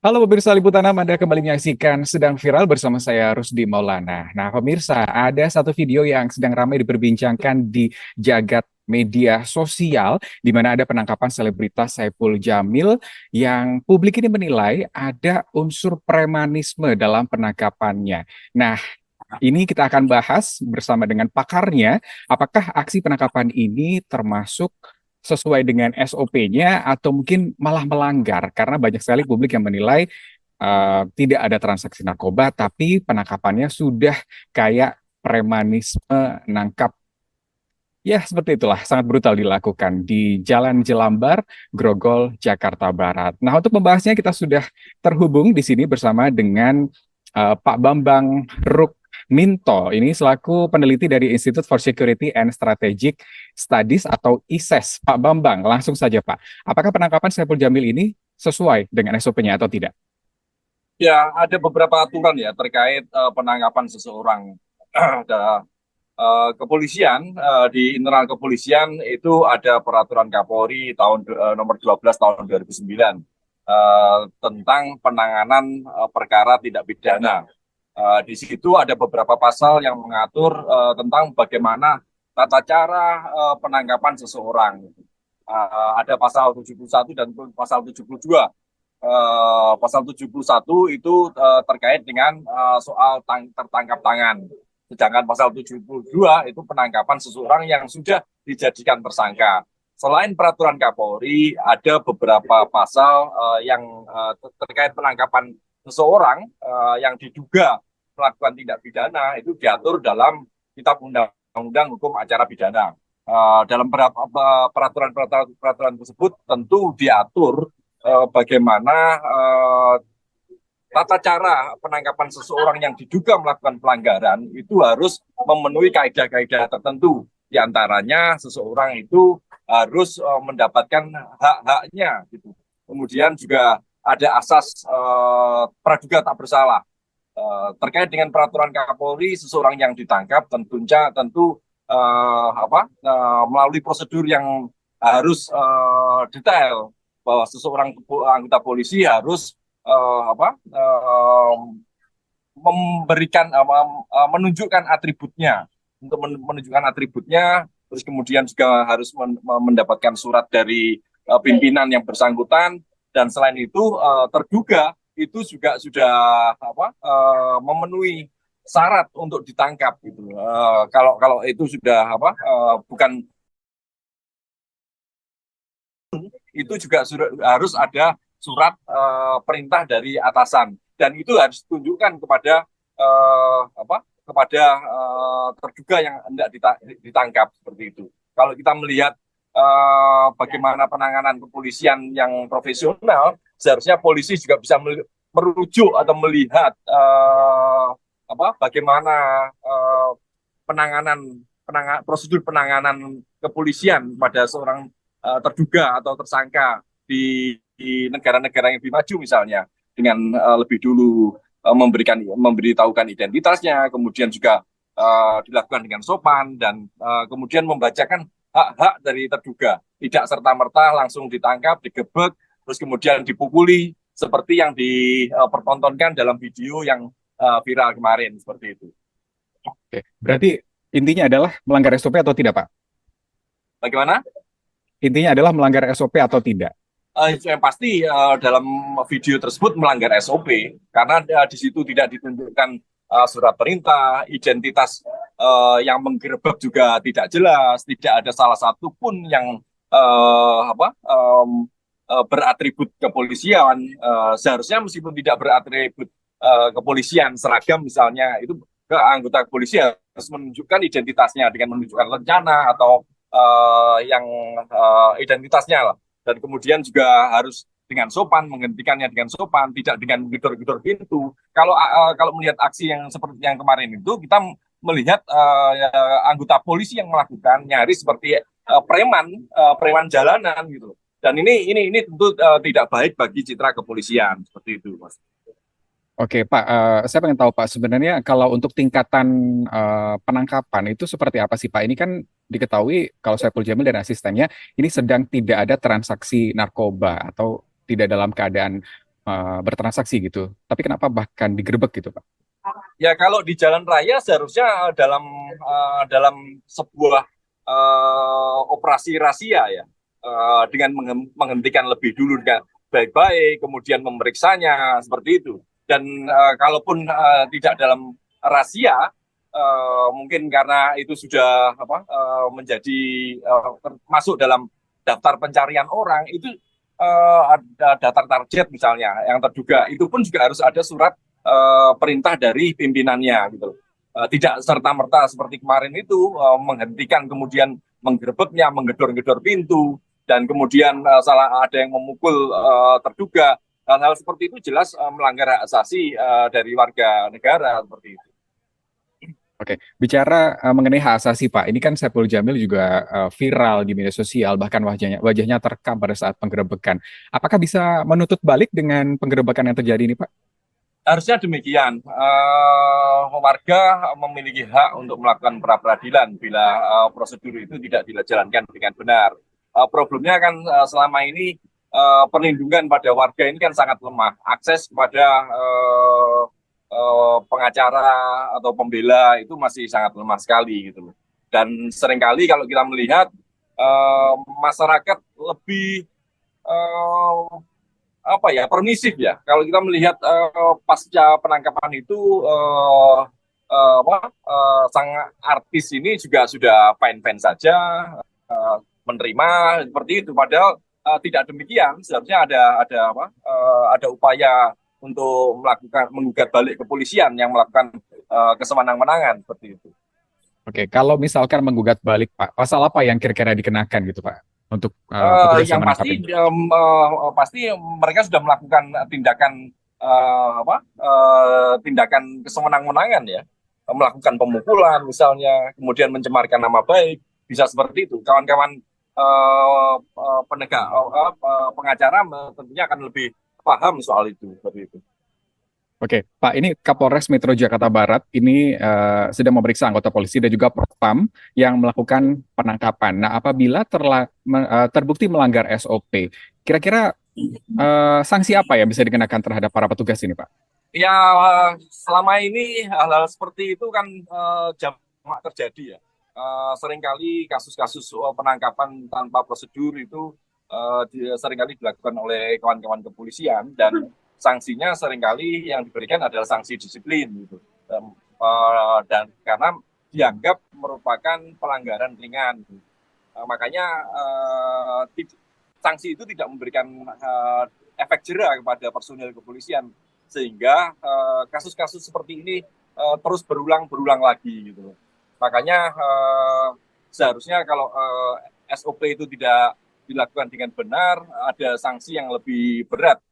Halo pemirsa Liputan 6, Anda kembali menyaksikan Sedang Viral bersama saya Rusdi Maulana. Nah pemirsa, ada satu video yang sedang ramai diperbincangkan di jagat media sosial di mana ada penangkapan selebritas Saipul Jamil yang publik ini menilai ada unsur premanisme dalam penangkapannya. Nah, ini kita akan bahas bersama dengan pakarnya, apakah aksi penangkapan ini termasuk sesuai dengan SOP-nya atau mungkin malah melanggar, karena banyak sekali publik yang menilai tidak ada transaksi narkoba, tapi penangkapannya sudah kayak premanisme nangkap. Ya, seperti itulah, sangat brutal dilakukan di Jalan Jelambar, Grogol, Jakarta Barat. Nah, untuk membahasnya kita sudah terhubung di sini bersama dengan Pak Bambang Rukminto. Ini selaku peneliti dari Institute for Security and Strategic Studies atau ISES. Pak Bambang, langsung saja Pak. Apakah penangkapan Saipul Jamil ini sesuai dengan SOP-nya atau tidak? Ya, ada beberapa aturan ya terkait penangkapan seseorang. Ada kepolisian di internal kepolisian itu ada peraturan Kapolri nomor 12 tahun 2009 tentang penanganan perkara tindak pidana. Di situ ada beberapa pasal yang mengatur tentang bagaimana tata cara penangkapan seseorang. Ada pasal 71 dan pasal 72. Pasal 71 itu terkait dengan soal tertangkap tangan. Sedangkan pasal 72 itu penangkapan seseorang yang sudah dijadikan tersangka. Selain peraturan Kapolri, ada beberapa pasal yang terkait penangkapan seseorang yang diduga melakukan tindak pidana itu diatur dalam Kitab Undang-Undang Hukum Acara Pidana. Dalam peraturan tersebut tentu diatur bagaimana tata cara penangkapan seseorang yang diduga melakukan pelanggaran itu harus memenuhi kaidah-kaidah tertentu. Di antaranya seseorang itu harus mendapatkan hak-haknya gitu. Kemudian juga ada asas praduga tak bersalah. Terkait dengan peraturan Kapolri, seseorang yang ditangkap tentu melalui prosedur yang harus detail, bahwa seseorang anggota polisi harus memberikan menunjukkan atributnya. Untuk menunjukkan atributnya, terus kemudian juga harus mendapatkan surat dari pimpinan yang bersangkutan, dan selain itu terduga itu juga sudah memenuhi syarat untuk ditangkap gitu. Kalau kalau itu sudah bukan, itu juga harus ada surat perintah dari atasan, dan itu harus ditunjukkan kepada terduga yang hendak ditangkap seperti itu. Kalau kita melihat bagaimana penanganan kepolisian yang profesional, seharusnya polisi juga bisa merujuk atau melihat bagaimana prosedur penanganan kepolisian pada seorang terduga atau tersangka di negara-negara yang lebih maju, misalnya dengan lebih dulu memberitahukan identitasnya, kemudian juga dilakukan dengan sopan, dan kemudian membacakan hak-hak dari terduga, tidak serta-merta langsung ditangkap, digebek, terus kemudian dipukuli seperti yang dipertontonkan dalam video yang viral kemarin seperti itu. Oke, berarti intinya adalah melanggar SOP atau tidak, Pak? Bagaimana? Intinya adalah melanggar SOP atau tidak? Yang pasti dalam video tersebut melanggar SOP, karena di situ tidak ditunjukkan surat perintah, identitas yang menggerebek juga tidak jelas, tidak ada salah satu pun yang beratribut kepolisian. Seharusnya meskipun tidak beratribut kepolisian seragam misalnya, itu ke anggota kepolisian harus menunjukkan identitasnya dengan menunjukkan lencana atau yang identitasnya lah, dan kemudian juga harus dengan sopan, menghentikannya dengan sopan, tidak dengan gedor-gedor pintu. Kalau melihat aksi yang seperti yang kemarin itu, kita melihat anggota polisi yang melakukan nyaris seperti preman jalanan gitu. Dan ini tentu tidak baik bagi citra kepolisian seperti itu, Mas. Oke, Pak, saya pengen tahu, Pak, sebenarnya kalau untuk tingkatan penangkapan itu seperti apa sih, Pak? Ini kan diketahui kalau Saipul Jamil dan asistennya ini sedang tidak ada transaksi narkoba atau tidak dalam keadaan bertransaksi gitu. Tapi kenapa bahkan digerebek gitu, Pak? Ya kalau di jalan raya seharusnya dalam sebuah operasi rahasia ya, dengan menghentikan lebih dulu dengan baik-baik, kemudian memeriksanya seperti itu. Dan kalaupun tidak dalam rahasia, mungkin karena itu sudah menjadi masuk dalam daftar pencarian orang, itu ada daftar target misalnya yang terduga, itu pun juga harus ada surat perintah dari pimpinannya gitu. Tidak serta-merta seperti kemarin itu menghentikan kemudian menggerebeknya, menggedor-gedor pintu dan kemudian salah ada yang memukul terduga. Hal-hal seperti itu jelas melanggar hak asasi dari warga negara seperti itu. Oke, bicara mengenai hak asasi Pak, ini kan Saiful Jamil juga viral di media sosial, bahkan wajahnya terekam pada saat penggerebekan. Apakah bisa menuntut balik dengan penggerebekan yang terjadi ini Pak? Harusnya demikian. Warga memiliki hak untuk melakukan pra peradilan bila prosedur itu tidak dijalankan dengan benar. Problemnya kan selama ini perlindungan pada warga ini kan sangat lemah. Akses kepada pengacara atau pembela itu masih sangat lemah sekali gitu loh. Dan seringkali kalau kita melihat masyarakat lebih eh, permisif ya. Kalau kita melihat pasca penangkapan itu sang artis ini juga sudah fine-fine saja eh, menerima seperti itu. Padahal tidak demikian. Seharusnya ada upaya untuk melakukan menggugat balik kepolisian yang melakukan kesewenang-wenangan seperti itu. Oke, kalau misalkan menggugat balik Pak, pasal apa yang kira-kira dikenakan gitu Pak untuk petugas yang Yang menangkap pasti ini? pasti mereka sudah melakukan tindakan tindakan kesewenang-wenangan ya, melakukan pemukulan misalnya, kemudian mencemarkan nama baik, bisa seperti itu. Kawan-kawan penegak pengacara tentunya akan lebih paham soal itu seperti itu. Oke, Pak, ini Kapolres Metro Jakarta Barat ini sedang memeriksa anggota polisi dan juga Propam yang melakukan penangkapan. Nah, apabila terbukti melanggar SOP, kira-kira sanksi apa yang bisa dikenakan terhadap para petugas ini, Pak? Ya, selama ini hal-hal seperti itu kan jamak terjadi ya. Seringkali kasus-kasus penangkapan tanpa prosedur itu seringkali dilakukan oleh kawan-kawan kepolisian dan sanksinya seringkali yang diberikan adalah sanksi disiplin gitu. Dan karena dianggap merupakan pelanggaran ringan. Makanya sanksi itu tidak memberikan efek jera kepada personil kepolisian sehingga kasus-kasus seperti ini terus berulang lagi gitu. Makanya seharusnya kalau SOP itu tidak dilakukan dengan benar, ada sanksi yang lebih berat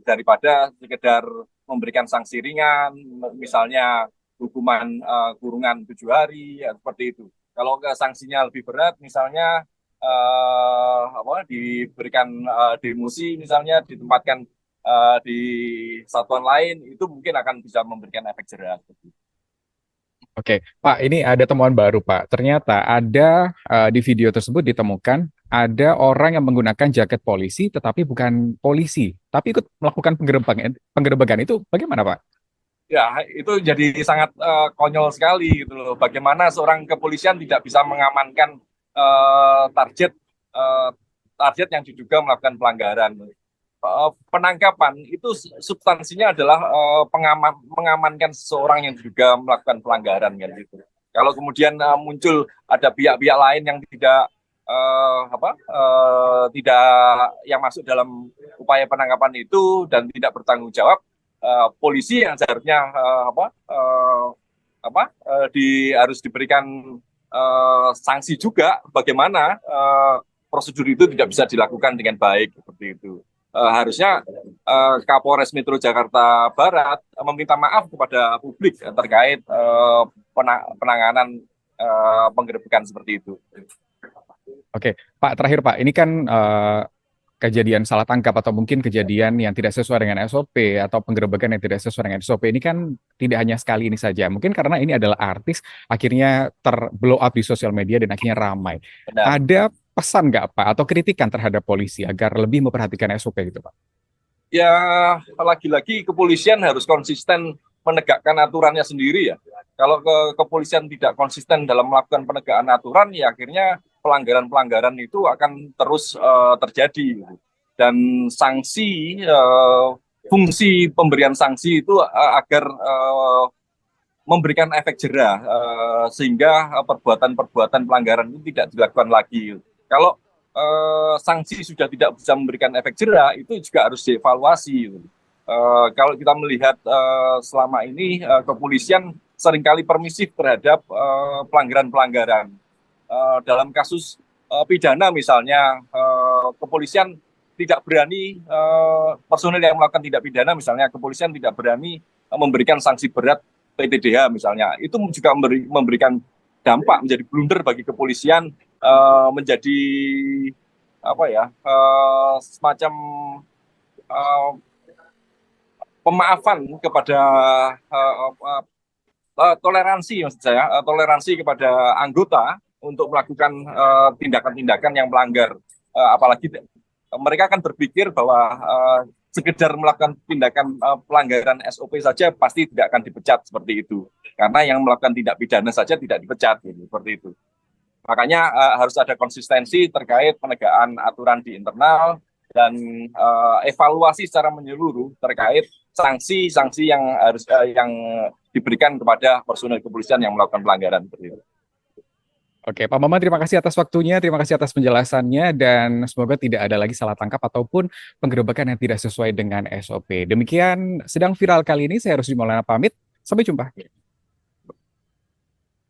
daripada sekedar memberikan sanksi ringan, misalnya hukuman kurungan 7 hari, ya, seperti itu. Kalau sanksinya lebih berat, misalnya diberikan demosi, misalnya ditempatkan di satuan lain, itu mungkin akan bisa memberikan efek jera. Oke, Pak, ini ada temuan baru, Pak. Ternyata ada di video tersebut ditemukan ada orang yang menggunakan jaket polisi, tetapi bukan polisi, tapi ikut melakukan penggerebekan. Penggerebekan itu bagaimana, Pak? Ya, itu jadi sangat konyol sekali gitu loh. Bagaimana seorang kepolisian tidak bisa mengamankan target eh, target yang diduga melakukan pelanggaran. Penangkapan itu substansinya adalah mengamankan seseorang yang diduga melakukan pelanggaran kan gitu. Kalau kemudian muncul ada pihak-pihak lain yang tidak yang masuk dalam upaya penangkapan itu dan tidak bertanggung jawab, polisi yang seharusnya harus diberikan sanksi juga bagaimana prosedur itu tidak bisa dilakukan dengan baik seperti itu. Harusnya Kapolres Metro Jakarta Barat meminta maaf kepada publik terkait penanganan penggerebekan seperti itu. Oke, Pak, terakhir Pak, ini kan kejadian salah tangkap atau mungkin kejadian yang tidak sesuai dengan SOP atau penggerebekan yang tidak sesuai dengan SOP ini kan tidak hanya sekali ini saja. Mungkin karena ini adalah artis, akhirnya terblow up di sosial media dan akhirnya ramai. Benar. Ada pesan nggak Pak atau kritikan terhadap polisi agar lebih memperhatikan SOP gitu Pak? Ya, lagi-lagi kepolisian harus konsisten menegakkan aturannya sendiri ya. Kalau kepolisian tidak konsisten dalam melakukan penegakan aturan, ya akhirnya pelanggaran-pelanggaran itu akan terus terjadi. Dan sanksi, fungsi pemberian sanksi itu agar memberikan efek jerah, sehingga perbuatan-perbuatan pelanggaran itu tidak dilakukan lagi. Kalau sanksi sudah tidak bisa memberikan efek jerah, itu juga harus dievaluasi. Kalau kita melihat selama ini kepolisian seringkali permisif terhadap pelanggaran-pelanggaran. Dalam kasus pidana misalnya, kepolisian tidak berani, personel yang melakukan tindak pidana misalnya, kepolisian tidak berani memberikan sanksi berat PTDH misalnya, itu juga memberikan dampak, menjadi blunder bagi kepolisian, menjadi apa ya, semacam uh, pemaafan kepada toleransi, maksud saya, toleransi kepada anggota untuk melakukan tindakan-tindakan yang melanggar. Apalagi mereka akan berpikir bahwa sekedar melakukan tindakan pelanggaran SOP saja pasti tidak akan dipecat seperti itu. Karena yang melakukan tindak pidana saja tidak dipecat, gitu, seperti itu. Makanya harus ada konsistensi terkait penegakan aturan di internal dan evaluasi secara menyeluruh terkait sanksi-sanksi yang harus yang diberikan kepada personel kepolisian yang melakukan pelanggaran seperti itu. Oke, Pak Maman, terima kasih atas waktunya, terima kasih atas penjelasannya, dan semoga tidak ada lagi salah tangkap ataupun penggerebekan yang tidak sesuai dengan SOP. Demikian sedang viral kali ini, saya Rusdi Maulana pamit, sampai jumpa.